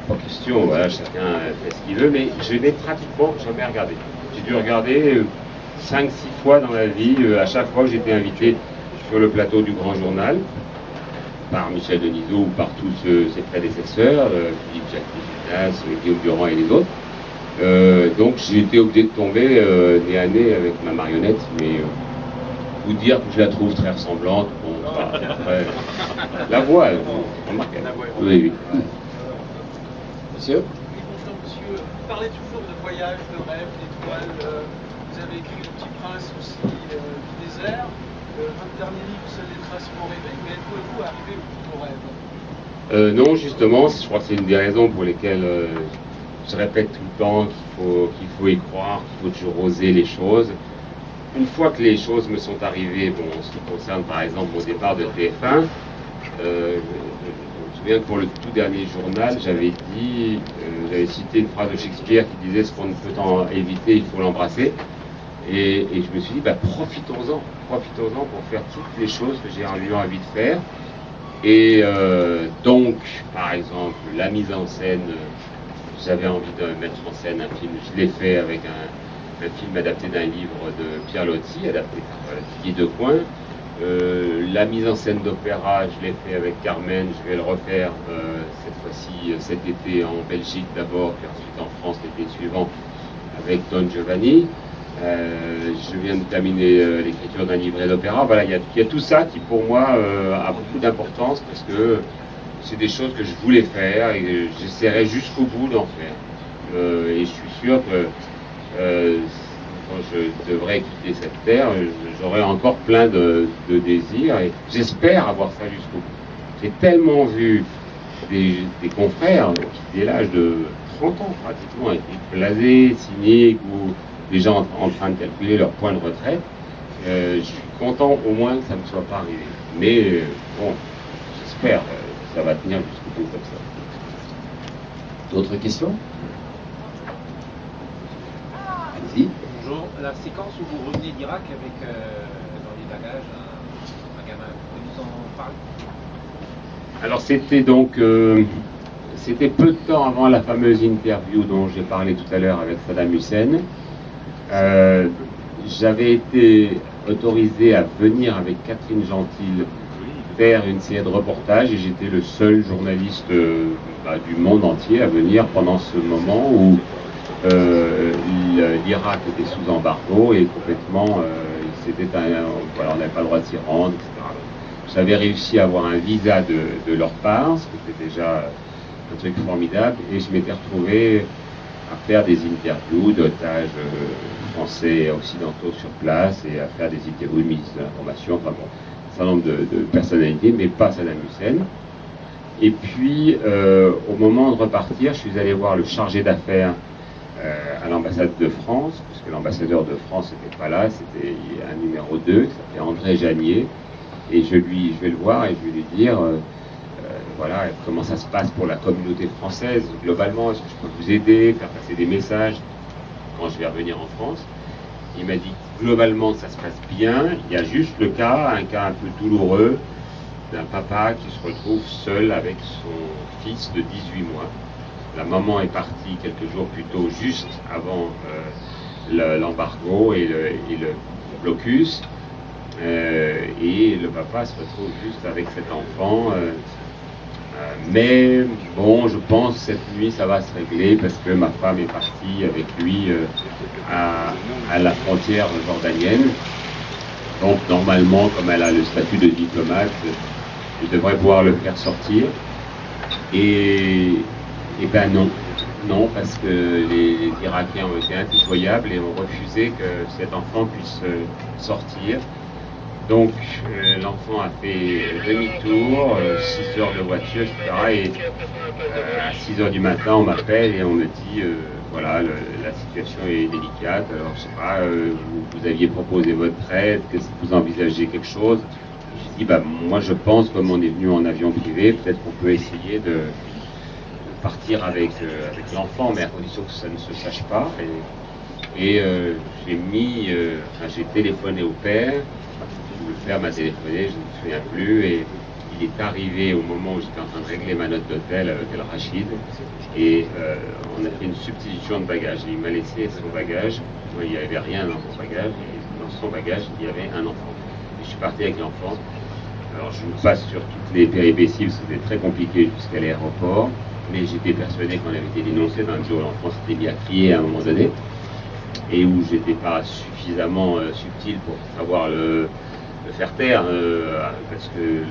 pas question, voilà, chacun fait ce qu'il veut, mais je n'ai pratiquement jamais regardé. J'ai dû regarder 5-6 fois dans ma vie, à chaque fois que j'étais invité sur le plateau du Grand Journal, par Michel Denisot ou par tous ses prédécesseurs, Philippe Jacques-Ginas, Guillaume Durand et les autres. Donc j'ai été obligé de tomber nez à nez avec ma marionnette, mais vous dire que je la trouve très ressemblante, bon, après, la voix, remarquez. Oui, oui. Monsieur? Oui, bonjour monsieur. Vous parlez toujours de voyage, de rêve, d'étoiles. Vous avez écrit Le Petit Prince aussi, du désert. Votre dernier livre, c'est Les Traces m'ont rêvé. Mais êtes-vous arrivé au bout de vos rêves? Non, justement, je crois que c'est une des raisons pour lesquelles je répète tout le temps qu'il faut y croire, qu'il faut toujours oser les choses. Une fois que les choses me sont arrivées, bon, en ce qui concerne par exemple mon départ de TF1, je me souviens que pour le tout dernier journal, j'avais cité une phrase de Shakespeare qui disait « Ce qu'on ne peut en éviter, il faut l'embrasser ». Et je me suis dit, bah, profitons-en pour faire toutes les choses que j'ai eu envie de faire. Et donc, par exemple, la mise en scène, j'avais envie de mettre en scène un film, je l'ai fait avec un film adapté d'un livre de Pierre Loti, adapté par Didier Decoing. La mise en scène d'opéra, je l'ai fait avec Carmen, je vais le refaire cette fois-ci, cet été en Belgique d'abord, puis ensuite en France l'été suivant avec Don Giovanni. Je viens de terminer l'écriture d'un livret d'opéra. Voilà, il y a tout ça qui pour moi a beaucoup d'importance parce que c'est des choses que je voulais faire et j'essaierai jusqu'au bout d'en faire. Et je suis sûr que quand je devrais quitter cette terre, j'aurai encore plein de désirs et j'espère avoir ça jusqu'au bout. J'ai tellement vu des confrères qui, dès l'âge de 30 ans pratiquement, étaient blasés, cyniques ou des gens en train de calculer leur point de retraite. Je suis content au moins que ça ne me soit pas arrivé. Mais bon, j'espère que ça va tenir jusqu'au bout comme ça. D'autres questions? Allez-y. Bonjour. La séquence où vous revenez d'Irak avec dans les bagages un gamin, vous pouvez nous en parler? Alors c'était donc c'était peu de temps avant la fameuse interview dont j'ai parlé tout à l'heure avec Saddam Hussein. J'avais été autorisé à venir avec Catherine Gentil faire une série de reportages et j'étais le seul journaliste du monde entier à venir pendant ce moment où l'Irak était sous embargo et complètement voilà, on n'avait pas le droit de s'y rendre, etc. J'avais réussi à avoir un visa de leur part, ce qui était déjà un truc formidable, et je m'étais retrouvé à faire des interviews d'otages français et occidentaux sur place et à faire des interviews de ministres de l'information, enfin bon, un certain nombre de personnalités, mais pas Saddam Hussein. Et puis, au moment de repartir, je suis allé voir le chargé d'affaires à l'ambassade de France, puisque l'ambassadeur de France n'était pas là, c'était un numéro 2, qui s'appelait André Janier, et je vais le voir et je vais lui dire voilà, comment ça se passe pour la communauté française globalement, est-ce que je peux vous aider, faire passer des messages quand je vais revenir en France. Il m'a dit globalement que ça se passe bien, il y a juste un cas un peu douloureux d'un papa qui se retrouve seul avec son fils de 18 mois. La maman est partie quelques jours plus tôt, juste avant l'embargo et le blocus, et le papa se retrouve juste avec cet enfant. Mais bon, je pense que cette nuit ça va se régler parce que ma femme est partie avec lui à la frontière jordanienne. Donc normalement, comme elle a le statut de diplomate, je devrais pouvoir le faire sortir. Et ben non, parce que les Irakiens ont été impitoyables et ont refusé que cet enfant puisse sortir. Donc l'enfant a fait demi-tour, 6 heures de voiture, etc. Et à 6 heures du matin, on m'appelle et on me dit voilà, la situation est délicate. Alors je sais pas, vous aviez proposé votre aide, que vous envisagez quelque chose. J'ai dit bah moi je pense, comme on est venu en avion privé, peut-être qu'on peut essayer de partir avec l'enfant, mais à condition que ça ne se sache pas. Et j'ai téléphoné au père. Le père m'a téléphoné, je ne me souviens plus, et il est arrivé au moment où j'étais en train de régler ma note d'hôtel avec El Rachid, et on a fait une substitution de bagages. Il m'a laissé son bagage, moi, il n'y avait rien dans mon bagage, et dans son bagage, il y avait un enfant. Et je suis parti avec l'enfant. Alors je vous passe sur toutes les péripéties, parce que c'était très compliqué jusqu'à l'aéroport, mais j'étais persuadé qu'on avait été dénoncé dans le jour où l'enfant s'était mis à crier à un moment donné, et où j'étais pas suffisamment subtil pour savoir le faire taire, parce que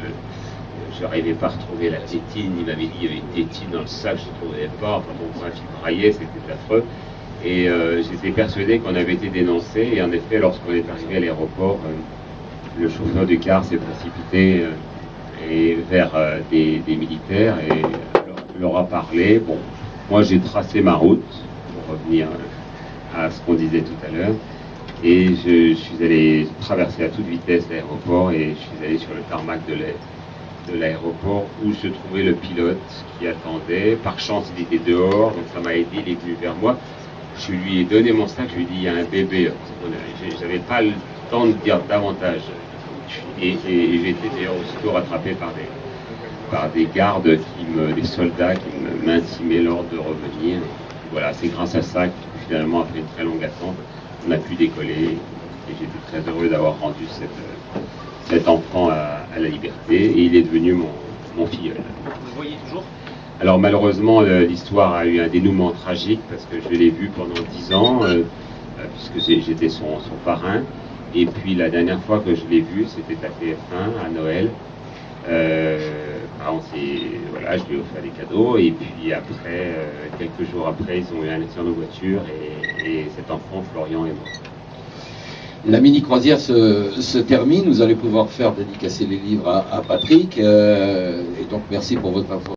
je n'arrivais pas à retrouver la tétine. Il m'avait dit qu'il y avait une tétine dans le sac, je ne trouvais pas. Enfin bon, bref, il braillait, c'était affreux. Et j'étais persuadé qu'on avait été dénoncé. Et en effet, lorsqu'on est arrivé à l'aéroport, le chauffeur du car s'est précipité vers des militaires et leur a parlé. Bon, moi j'ai tracé ma route pour revenir à ce qu'on disait tout à l'heure. Et je suis allé traverser à toute vitesse l'aéroport et je suis allé sur le tarmac de l'aéroport où se trouvait le pilote qui attendait. Par chance, il était dehors, donc ça m'a aidé, il est venu vers moi. Je lui ai donné mon sac, je lui ai dit, il y a un bébé. J'avais pas le temps de dire davantage. Et j'ai été d'ailleurs aussitôt rattrapé par des gardes, des soldats qui m'intimaient l'ordre de revenir. Voilà, c'est grâce à ça que finalement, après une très longue attente, on a pu décoller. Et j'étais très heureux d'avoir rendu cet enfant à la liberté. Et il est devenu mon filleul. Vous le voyez toujours? Alors malheureusement, l'histoire a eu un dénouement tragique parce que je l'ai vu pendant 10 ans, puisque j'étais son parrain. Et puis la dernière fois que je l'ai vu, c'était à TF1, à Noël. Voilà, je lui ai offert des cadeaux. Et puis après, quelques jours après, ils ont eu un accident de voiture et cet enfant, Florian, est mort. La mini-croisière se termine, vous allez pouvoir faire dédicacer les livres à Patrick, et donc merci pour votre information.